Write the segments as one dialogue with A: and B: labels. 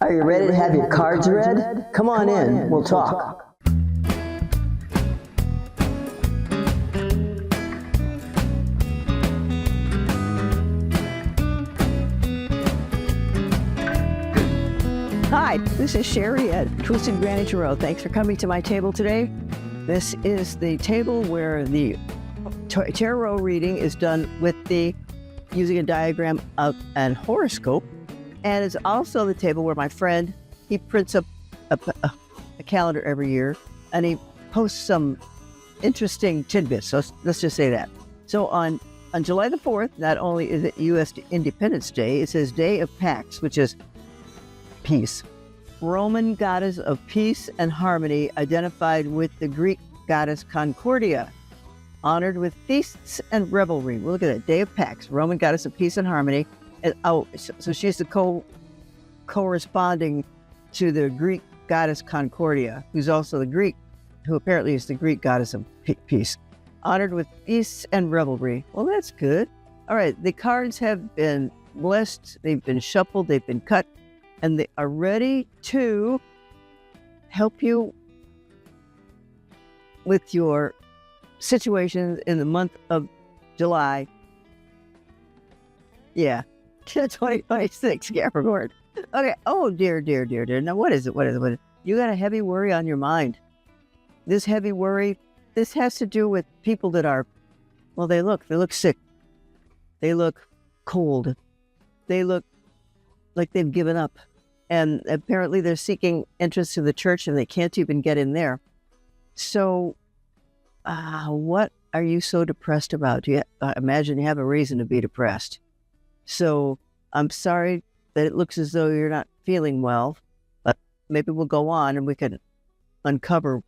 A: Are you ready to have your cards read? Come on in, we'll talk.
B: Hi, this is Sherry at Twisted Granny Tarot. Thanks for coming to my table today. This is the table where the tarot reading is done with using a diagram of an horoscope. And it's also the table where my friend, he prints up a calendar every year and he posts some interesting tidbits. So let's just say that. So on July the 4th, not only is it U.S. Independence Day, it says Day of Pax, which is peace. Roman goddess of peace and harmony, identified with the Greek goddess Concordia, honored with feasts and revelry. Well, look at that, Day of Pax, Roman goddess of peace and harmony. And, so she's the corresponding to the Greek goddess Concordia, who's also the Greek, who apparently is the Greek goddess of peace. Honored with feasts and revelry. Well, that's good. All right, the cards have been blessed, they've been shuffled, they've been cut, and they are ready to help you with your situations in the month of July. Yeah, 2026, Capricorn. Okay, oh dear. Now what is it? You got a heavy worry on your mind. This heavy worry, this has to do with people that are, well, they look sick. They look cold. They look like they've given up. And apparently they're seeking entrance to the church and they can't even get in there. So what are you so depressed about? Imagine you have a reason to be depressed. So I'm sorry that it looks as though you're not feeling well, but maybe we'll go on and we can uncover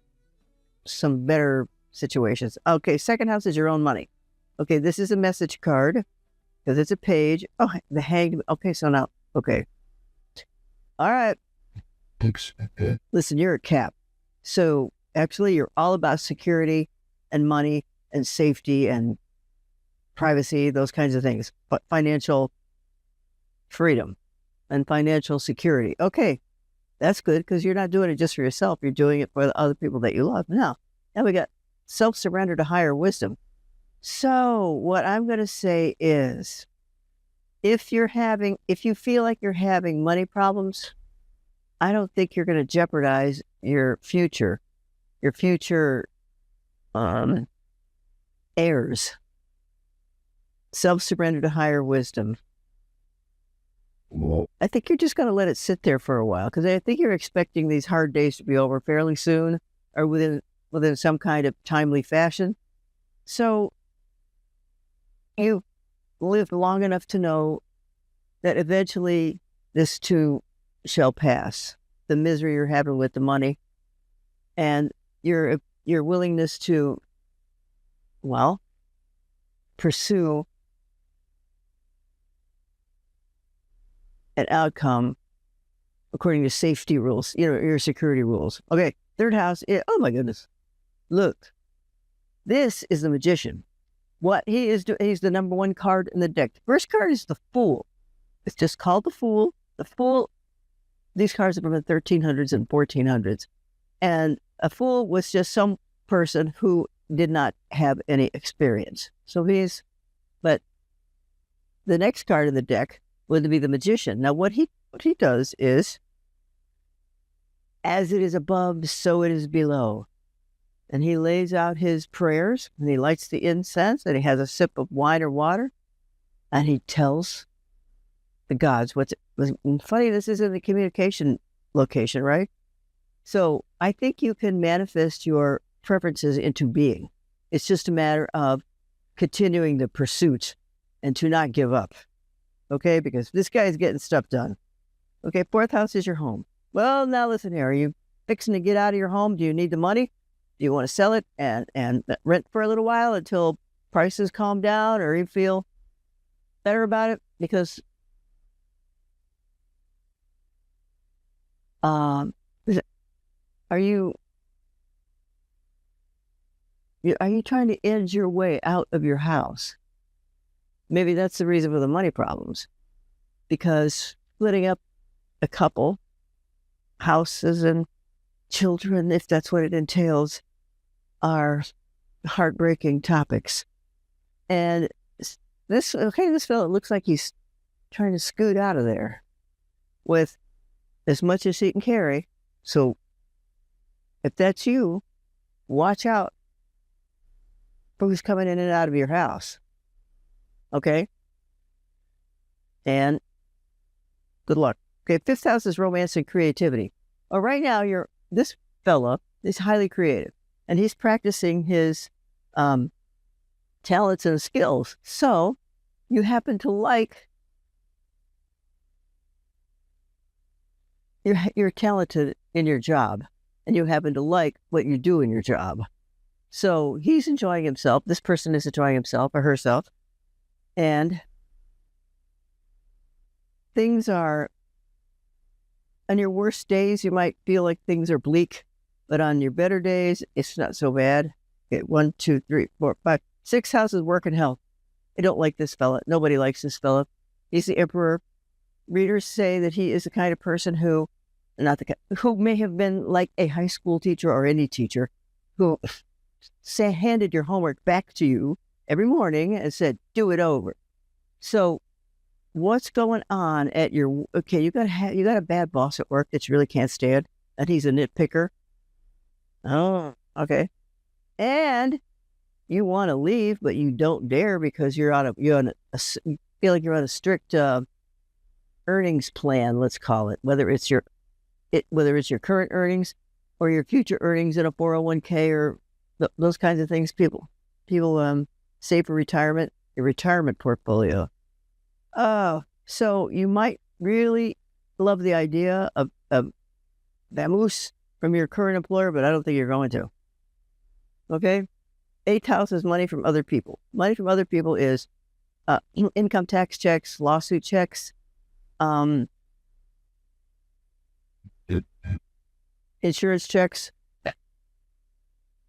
B: some better situations. Okay, second house is your own money. Okay, this is a message card because it's a page. Oh, the hanged. Okay, so now, okay. All right. Listen, you're a Cap. So actually, you're all about security and money and safety and privacy, those kinds of things, but financial freedom and financial security. Okay, that's good because you're not doing it just for yourself. You're doing it for the other people that you love. Now we got self-surrender to higher wisdom. So what I'm going to say is, if you feel like you're having money problems, I don't think you're going to jeopardize your future heirs. Self-surrender to higher wisdom.
C: Whoa.
B: I think you're just going to let it sit there for a while because I think you're expecting these hard days to be over fairly soon or within some kind of timely fashion. So you lived long enough to know that eventually this too shall pass. The misery you're having with the money and your willingness to, well, pursue an outcome according to safety rules, your security rules. Okay, third house. Oh my goodness. Look, this is the Magician. What he is doing, he's the number one card in the deck. The first card is the Fool. It's just called the Fool. The Fool, these cards are from the 1300s and 1400s. And a fool was just some person who did not have any experience. But the next card in the deck would be the Magician. Now what he does is, as it is above, so it is below. And he lays out his prayers, and he lights the incense, and he has a sip of wine or water, and he tells the gods what's funny. This is in the communication location, right? So I think you can manifest your preferences into being. It's just a matter of continuing the pursuit and to not give up. Okay, because this guy is getting stuff done. Okay, fourth house is your home. Well, now listen here. Are you fixing to get out of your home? Do you need the money? Do you want to sell it and rent for a little while until prices calm down, or you feel better about it? Because are you trying to edge your way out of your house? Maybe that's the reason for the money problems. Because splitting up a couple houses and children, if that's what it entails, are heartbreaking topics. And this fellow looks like he's trying to scoot out of there with as much as he can carry. So if that's you, watch out for who's coming in and out of your house. Okay? And good luck. Okay, 5th house is romance and creativity. Well, right now, this fella is highly creative, and he's practicing his talents and skills. So you happen to like, you're talented in your job, and you happen to like what you do in your job. So he's enjoying himself. This person is enjoying himself or herself. And things are, on your worst days, you might feel like things are bleak, but on your better days, it's not so bad. Okay, 1, 2, 3, 4, 5, 6 houses, work and health. I don't like this fella. Nobody likes this fella. He's the emperor. Readers say that he is the kind of person who may have been like a high school teacher or any teacher who handed your homework back to you every morning and said, do it over. So what's going on at your, you got a bad boss at work that you really can't stand, and he's a nitpicker. Oh, okay. And you want to leave, but you don't dare because you feel like you're on a strict earnings plan, let's call it, whether it's your current earnings or your future earnings in a 401k or those kinds of things. People save for retirement, your retirement portfolio. Oh, so you might really love the idea of vamoose from your current employer, but I don't think you're going to. Okay? 8th house is money from other people. Money from other people is income tax checks, lawsuit checks, insurance checks,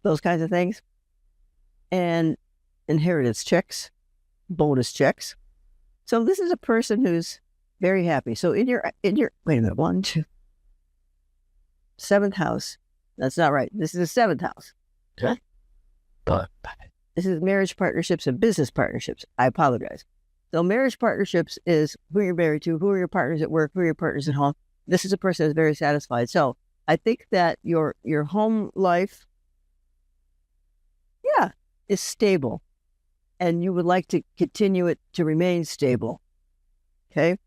B: those kinds of things, and inheritance checks, bonus checks. So this is a person who's very happy. So in your wait a minute, 1, 2, 7th house. That's not right. This is the 7th house.
A: Okay.
B: This is marriage partnerships and business partnerships. I apologize. So marriage partnerships is who you're married to, who are your partners at work, who are your partners at home. This is a person that's very satisfied. So I think that your home life, is stable, and you would like to continue it to remain stable. Okay?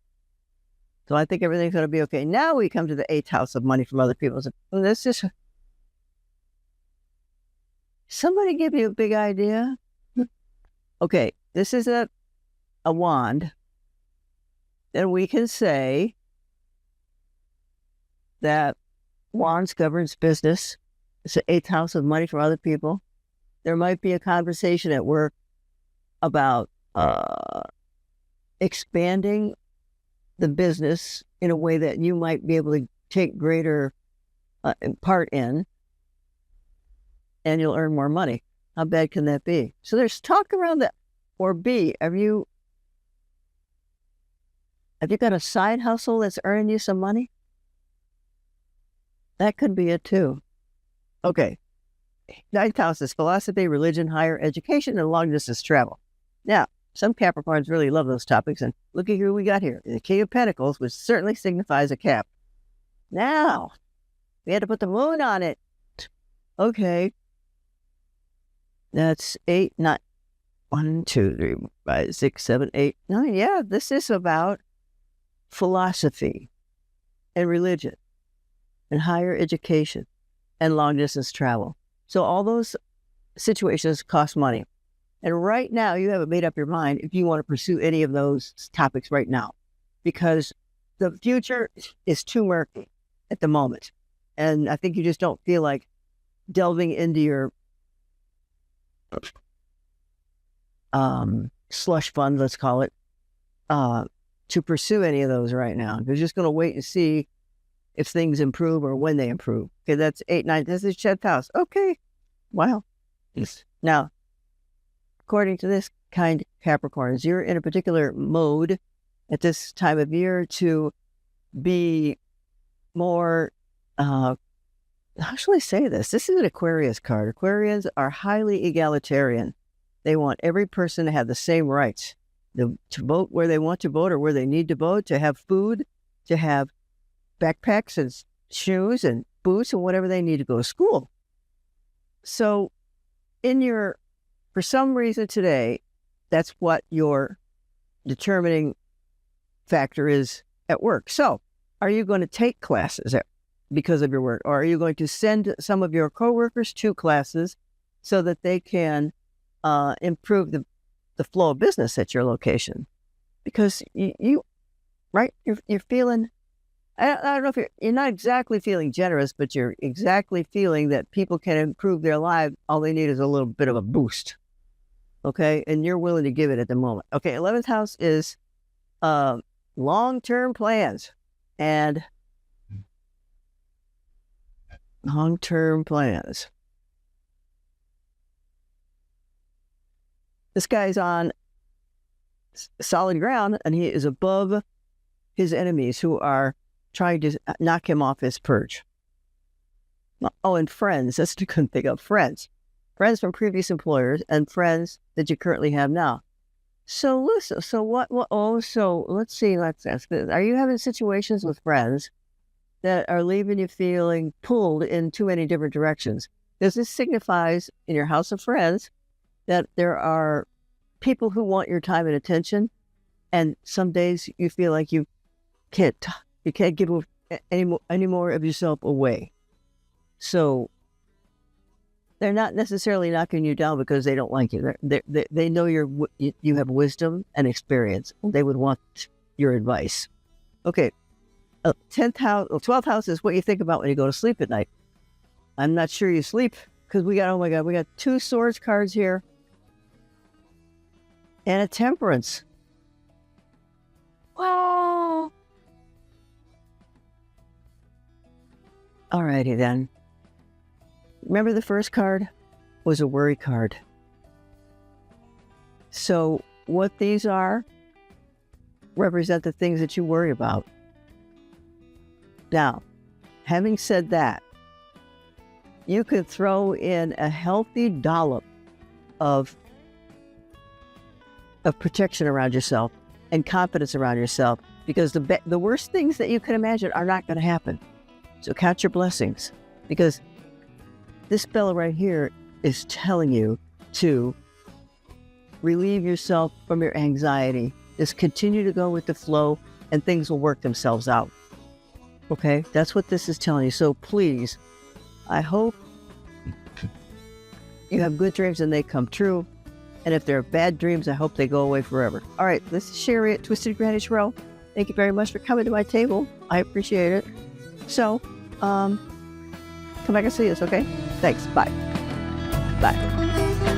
B: So I think everything's going to be okay. Now we come to the 8th house of money from other people. So let's just, somebody give you a big idea. Okay, this is a wand. Then we can say that wands governs business. It's the 8th house of money from other people. There might be a conversation at work about expanding the business in a way that you might be able to take greater part in, and you'll earn more money. How bad can that be? So there's talk around that. Or B, have you got a side hustle that's earning you some money? That could be it too. Okay. 9th house is philosophy, religion, higher education, and long distance travel. Now, some Capricorns really love those topics, and look at who we got here. The King of Pentacles, which certainly signifies a Cap. Now, we had to put the moon on it. Okay. That's 8, 9. 1, 2, 3, 4, 5, 6, 7, 8, 9. Yeah, this is about philosophy and religion and higher education and long distance travel. So all those situations cost money. And right now, you haven't made up your mind if you want to pursue any of those topics right now, because the future is too murky at the moment. And I think you just don't feel like delving into your slush fund, let's call it, to pursue any of those right now. You're just going to wait and see if things improve or when they improve. Okay, that's 8, 9. This is 10th house. Okay, wow. Yes. Now, according to this kind of Capricorns, you're in a particular mode at this time of year to be more how shall I say this? This is an Aquarius card. Aquarians are highly egalitarian. They want every person to have the same rights, to vote where they want to vote or where they need to vote, to have food, to have backpacks and shoes and boots and whatever they need to go to school. So for some reason today, that's what your determining factor is at work. So are you going to take classes because of your work? Or are you going to send some of your coworkers to classes so that they can improve the flow of business at your location? Because you're feeling, I don't know if you're not exactly feeling generous, but you're exactly feeling that people can improve their lives. All they need is a little bit of a boost. Okay. And you're willing to give it at the moment. Okay. 11th house is long-term plans and long-term plans. This guy's on solid ground and he is above his enemies who are trying to knock him off his perch. Oh, and friends. That's what I couldn't think of. Friends. Friends from previous employers and friends that you currently have now. So listen, so let's see, let's ask this. Are you having situations with friends that are leaving you feeling pulled in too many different directions? Because this signifies in your house of friends that there are people who want your time and attention, and some days you feel like you can't give any more of yourself away. So they're not necessarily knocking you down because they don't like you. They know you have wisdom and experience. They would want your advice. Okay, 12th house is what you think about when you go to sleep at night. I'm not sure you sleep because we got 2 swords cards here and a temperance. Wow. Alrighty then. Remember the first card was a worry card. So what these are represent the things that you worry about. Now, having said that, you could throw in a healthy dollop of protection around yourself and confidence around yourself, because the worst things that you can imagine are not going to happen. So count your blessings, because this spell right here is telling you to relieve yourself from your anxiety. Just continue to go with the flow and things will work themselves out. Okay? That's what this is telling you. So please, I hope you have good dreams and they come true. And if they're bad dreams, I hope they go away forever. All right, this is Sherry at Twisted Granny Tarot. Thank you very much for coming to my table. I appreciate it. So, come back and see us, okay? Thanks. Bye. Bye.